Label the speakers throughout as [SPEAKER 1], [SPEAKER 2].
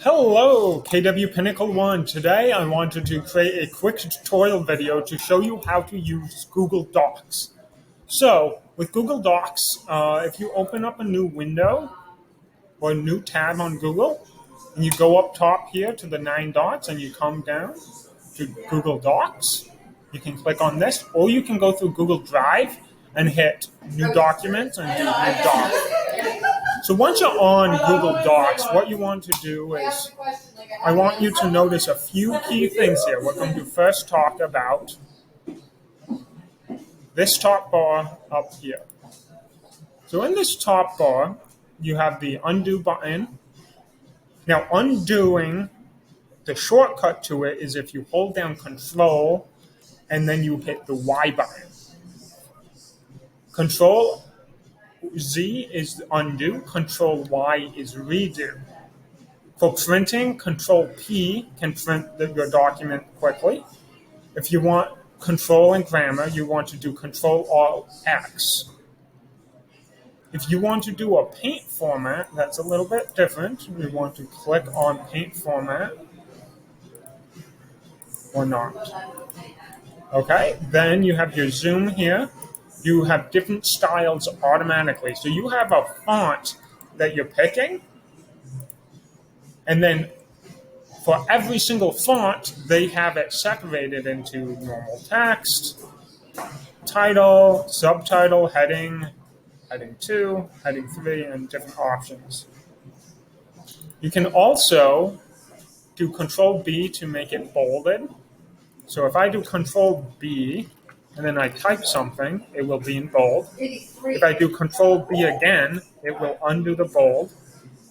[SPEAKER 1] Hello, KW Pinnacle 1. Today I wanted to create a quick tutorial video to show you how to use Google Docs. So, with Google Docs, if you open up a new window or a new tab on Google, and you go up top here to the 9 dots and you come down to Google Docs, you can click on this, or you can go through Google Drive and hit New Documents and do New Docs. So once you're on Google Docs, what you want to do is, I want you to notice a few key things here. We're going to first talk about this top bar up here. So in this top bar, you have the undo button. Now undoing, the shortcut to it is if you hold down Control and then you hit the Y button. Control Z is undo, Control Y is redo. For printing, Control P can print your document quickly. If you want control and grammar, you want to do Control Alt X. If you want to do a paint format, that's a little bit different. You want to click on paint format or not. Okay, then you have your zoom here. You have different styles automatically. So you have a font that you're picking, and then for every single font, they have it separated into normal text, title, subtitle, heading, heading 2, heading 3, and different options. You can also do Control B to make it bolded. So if I do Control B, and then I type something, it will be in bold. If I do Control B again, it will undo the bold.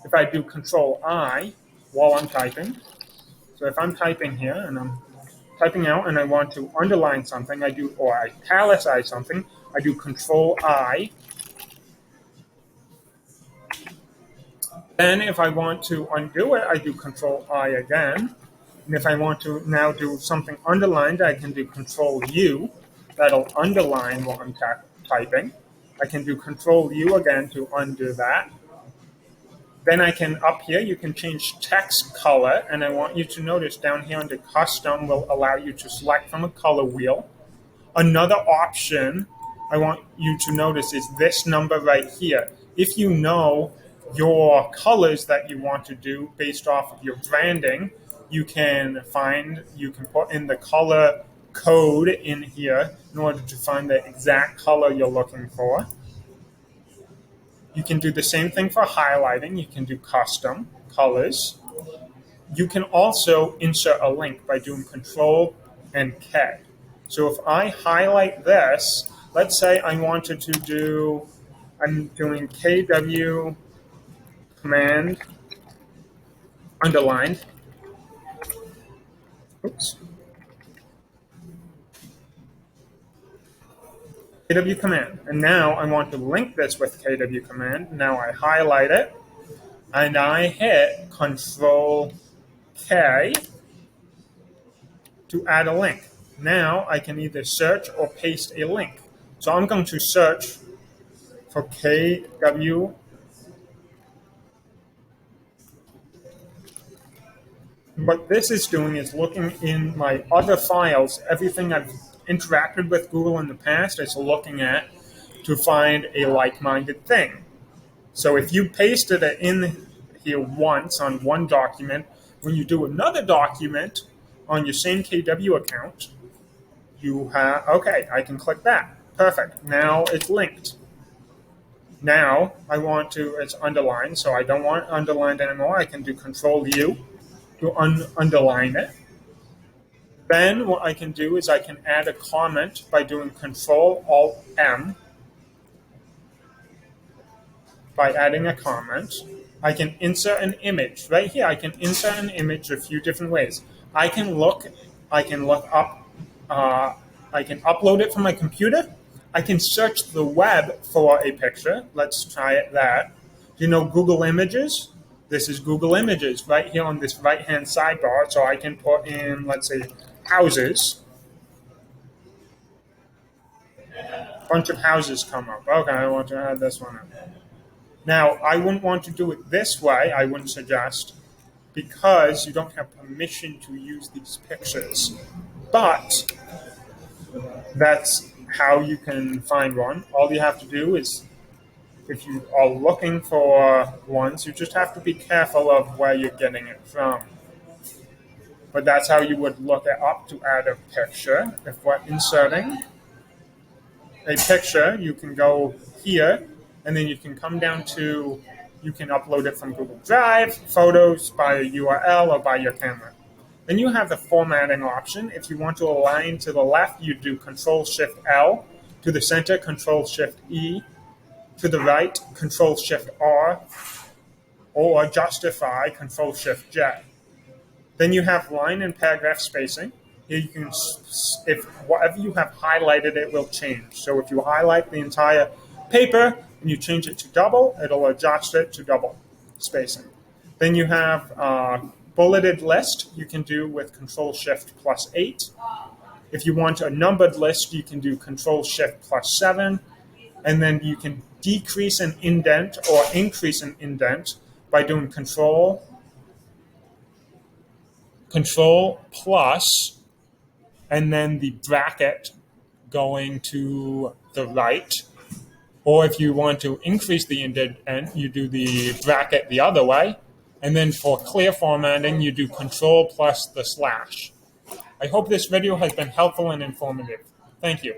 [SPEAKER 1] If I do Control I while I'm typing, so if I'm typing here and I'm typing out and I want to underline something, or I italicize something, I do Control I. Then if I want to undo it, I do Control I again. And if I want to now do something underlined, I can do Control U. That'll underline what I'm typing. I can do Control U again to undo that. Then I can, up here, you can change text color, and I want you to notice down here under Custom will allow you to select from a color wheel. Another option I want you to notice is this number right here. If you know your colors that you want to do based off of your branding, you can put in the color code in here in order to find the exact color you're looking for. You can do the same thing for highlighting. You can do custom colors. You can also insert a link by doing Control and K. So if I highlight this, let's say I wanted to do, I'm doing KW command underlined. Oops. KW command. And now I want to link this with KW command. Now I highlight it and I hit Control K to add a link. Now I can either search or paste a link. So I'm going to search for KW. What this is doing is looking in my other files, everything I've interacted with Google in the past, it's looking at to find a like-minded thing. So if you pasted it in here once on one document, when you do another document on your same KW account, you have, okay, I can click that. Perfect. Now it's linked. Now I want to, it's underlined, so I don't want it underlined anymore. I can do Control U to underline it. Then what I can do is I can add a comment by doing Control Alt M. By adding a comment, I can insert an image. Right here, I can insert an image a few different ways. I can upload it from my computer. I can search the web for a picture. Let's try it that. Do you know Google Images? This is Google Images right here on this right-hand sidebar. So I can put in, let's say, houses. A bunch of houses come up. Okay, I want to add this one in. Now, I wouldn't want to do it this way. I wouldn't suggest. because you don't have permission to use these pictures. But that's how you can find one. All you have to do is, if you are looking for ones, you just have to be careful of where you're getting it from. But that's how you would look it up to add a picture. If we're inserting a picture, you can go here, and then you can come down to, you can upload it from Google Drive, Photos, by a URL, or by your camera. Then you have the formatting option. If you want to align to the left, you do Control-Shift-L. To the center, Control-Shift-E. To the right, Control-Shift-R. Or justify, Control-Shift-J. Then you have line and paragraph spacing. Here you can, if whatever you have highlighted, it will change. So if you highlight the entire paper and you change it to double, it'll adjust it to double spacing. Then you have bulleted list. You can do with Control-Shift+8. If you want a numbered list, you can do Control-Shift+7. And then you can decrease an indent or increase an indent by doing Control plus, and then the bracket going to the right. Or if you want to increase the indent, you do the bracket the other way. And then for clear formatting, you do Control plus the slash. I hope this video has been helpful and informative. Thank you.